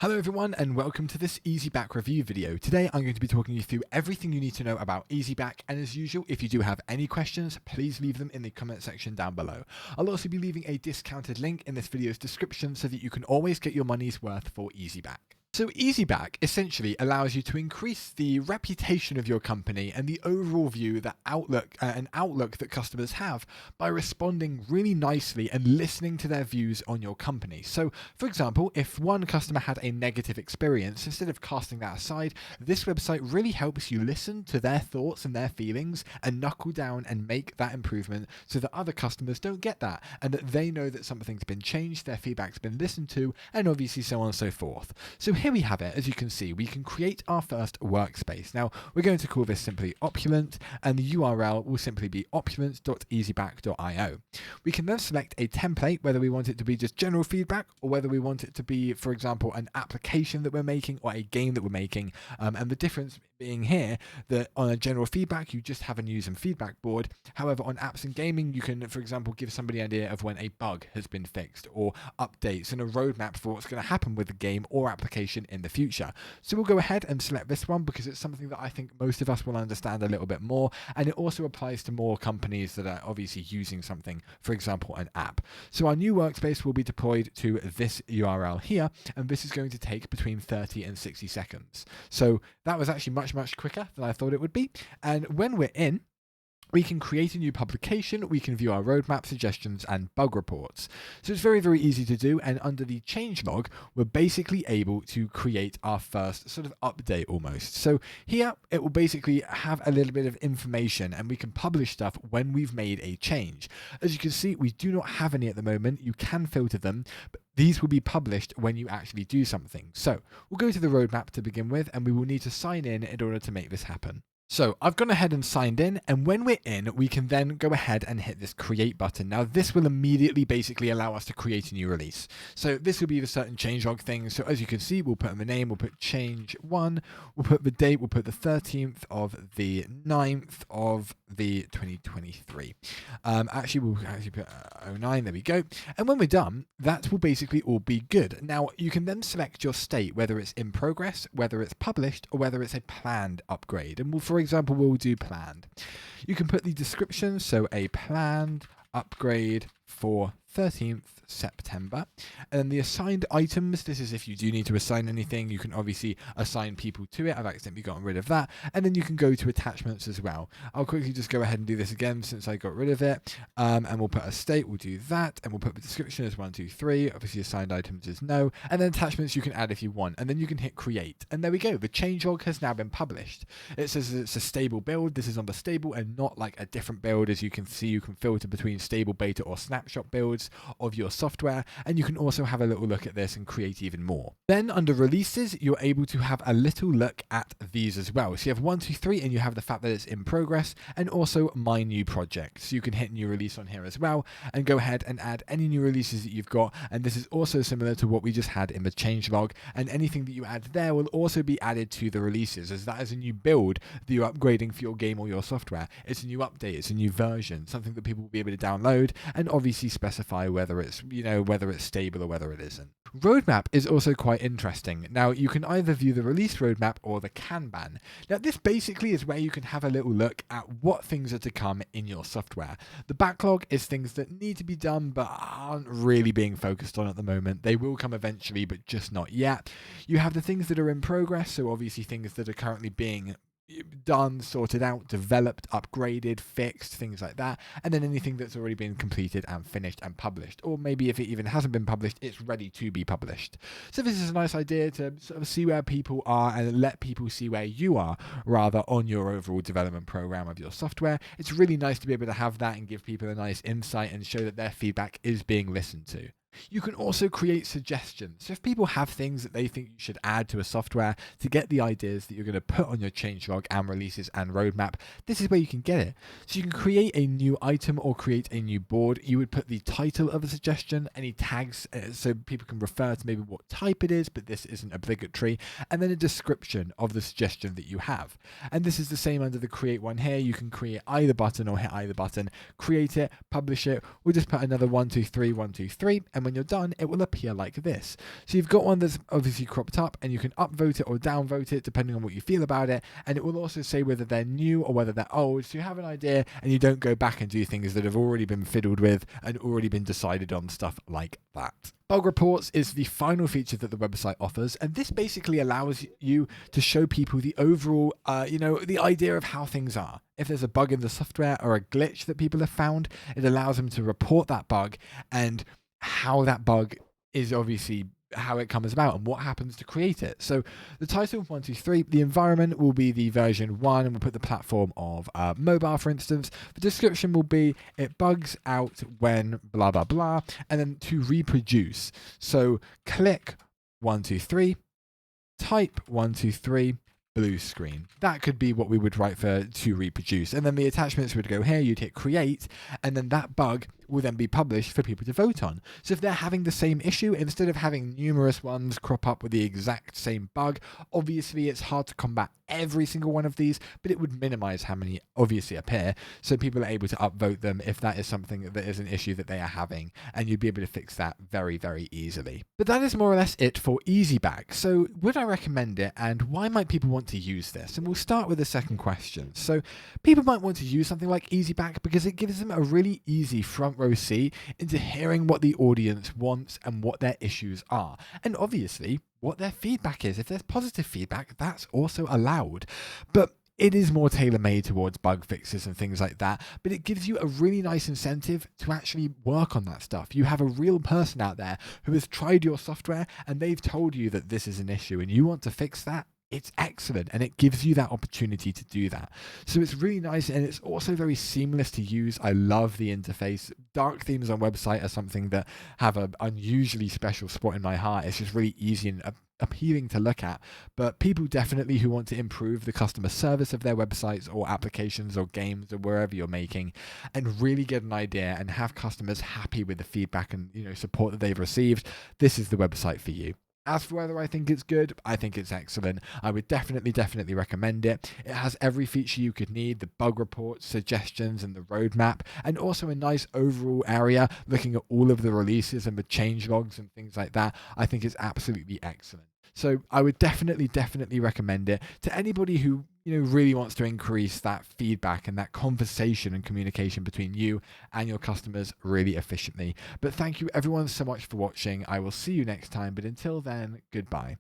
Hello everyone and welcome to this Easyback review video. Today I'm going to be talking you through everything you need to know about Easyback, and as usual, if you do have any questions, please leave them in the comment section down below. I'll also be leaving a discounted link in this video's description so that you can always get your money's worth for Easyback. So Easyback essentially allows you to increase the reputation of your company and the overall view, the outlook that customers have by responding really nicely and listening to their views on your company. So for example, if one customer had a negative experience, instead of casting that aside, this website really helps you listen to their thoughts and their feelings and knuckle down and make that improvement so that other customers don't get that and that they know that something's been changed, their feedback's been listened to, and obviously so on and so forth. So here we have it. As you can see, we can create our first workspace. Now we're going to call this simply Opulent, and the URL will simply be opulent.easyback.io. We can then select a template, whether we want it to be just general feedback or whether we want it to be, for example, an application that we're making or a game that we're making. And the difference being here that on a general feedback, you just have a news and feedback board. However, on apps and gaming, you can, for example, give somebody an idea of when a bug has been fixed or updates and a roadmap for what's going to happen with the game or application in the future. So we'll go ahead and select this one because it's something that I think most of us will understand a little bit more, and it also applies to more companies that are obviously using something, for example, an app. So our new workspace will be deployed to this URL here, and this is going to take between 30 and 60 seconds. So that was actually much quicker than I thought it would be. And when we're in, we can create a new publication, we can view our roadmap, suggestions, and bug reports. So it's very easy to do, and under the changelog, we're basically able to create our first sort of update almost. So here, it will basically have a little bit of information, and we can publish stuff when we've made a change. As you can see, we do not have any at the moment. You can filter them, but these will be published when you actually do something. So we'll go to the roadmap to begin with, and we will need to sign in order to make this happen. So I've gone ahead and signed in, and when we're in, we can then go ahead and hit this create button. Now this will immediately basically allow us to create a new release. So this will be the certain changelog thing. So as you can see, we'll put in the name, we'll put change 1, we'll put the date, we'll put the 13th of the 9th of the 2023. Actually, we'll put 09, there we go. And when we're done, that will basically all be good. Now you can then select your state, whether it's in progress, whether it's published, or whether it's a planned upgrade. And for example, we'll do planned. You can put the description, so a planned upgrade for 13th September, and then the assigned items. This is if you do need to assign anything. You can obviously assign people to it. I've accidentally gotten rid of that, and then you can go to attachments as well. I'll quickly just go ahead and do this again since I got rid of it, and we'll put a state, we'll do that, and we'll put the description as 1, 2, 3. Obviously assigned items is no, and then attachments you can add if you want, and then you can hit create, and there we go. The changelog has now been published. It says it's a stable build. This is on the stable and not like a different build. As you can see, you can filter between stable, beta, or snapshot builds of your software, and you can also have a little look at this and create even more. Then under releases, you're able to have a little look at these as well. So you have 1, 2, 3, and you have the fact that it's in progress, and also my new project. So you can hit new release on here as well and go ahead and add any new releases that you've got, and this is also similar to what we just had in the changelog, and anything that you add there will also be added to the releases, as that is a new build that you're upgrading for your game or your software. It's a new update, it's a new version, something that people will be able to download and obviously specify whether it's stable or whether it isn't. Roadmap is also quite interesting. Now you can either view the release roadmap or the Kanban. Now this basically is where you can have a little look at what things are to come in your software. The backlog is things that need to be done but aren't really being focused on at the moment. They will come eventually, but just not yet. You have the things that are in progress, so obviously things that are currently being done, sorted out, developed, upgraded, fixed, things like that, and then anything that's already been completed and finished and published, or maybe if it even hasn't been published, it's ready to be published. So this is a nice idea to sort of see where people are and let people see where you are rather on your overall development program of your software. It's really nice to be able to have that and give people a nice insight and show that their feedback is being listened to. You can also create suggestions. So if people have things that they think you should add to a software to get the ideas that you're going to put on your changelog and releases and roadmap, this is where you can get it. So you can create a new item or create a new board. You would put the title of a suggestion, any tags, so people can refer to maybe what type it is, but this isn't obligatory, and then a description of the suggestion that you have. And this is the same under the create one here. You can create either button or hit either button, create it, publish it. We'll just put another 1, 2, 3, 1, 2, 3, and and when you're done, it will appear like this. So you've got one that's obviously cropped up, and you can upvote it or downvote it depending on what you feel about it, and it will also say whether they're new or whether they're old, so you have an idea and you don't go back and do things that have already been fiddled with and already been decided on, stuff like that. Bug reports is the final feature that the website offers, and this basically allows you to show people the overall, the idea of how things are. If there's a bug in the software or a glitch that people have found, it allows them to report that bug and how that bug is obviously how it comes about and what happens to create it. So the title 123, the environment will be the version 1, and we'll put the platform of mobile, for instance. The description will be it bugs out when blah blah blah, and then to reproduce. So click 123, type 123, blue screen. That could be what we would write for to reproduce, and then the attachments would go here. You'd hit create, and then that bug will then be published for people to vote on. So if they're having the same issue, instead of having numerous ones crop up with the exact same bug, obviously it's hard to combat every single one of these, but it would minimize how many obviously appear, so people are able to upvote them if that is something that is an issue that they are having, and you'd be able to fix that very, very easily. But that is more or less it for Easyback. So would I recommend it, and why might people want to use this? And we'll start with the second question. So people might want to use something like Easyback because it gives them a really easy front row seat into hearing what the audience wants and what their issues are, and obviously what their feedback is. If there's positive feedback, that's also allowed, but it is more tailor-made towards bug fixes and things like that, but it gives you a really nice incentive to actually work on that stuff. You have a real person out there who has tried your software and they've told you that this is an issue and you want to fix that. It's excellent, and it gives you that opportunity to do that. So it's really nice, and it's also very seamless to use. I love the interface. Dark themes on website are something that have an unusually special spot in my heart. It's just really easy and appealing to look at. But people definitely who want to improve the customer service of their websites or applications or games or wherever you're making, and really get an idea and have customers happy with the feedback and support that they've received, this is the website for you. As for whether I think it's good, I think it's excellent. I would definitely recommend it. It has every feature you could need, the bug reports, suggestions, and the roadmap, and also a nice overall area looking at all of the releases and the change logs and things like that. I think it's absolutely excellent. So I would definitely recommend it to anybody who really wants to increase that feedback and that conversation and communication between you and your customers really efficiently. But thank you everyone so much for watching. I will see you next time, but until then, goodbye.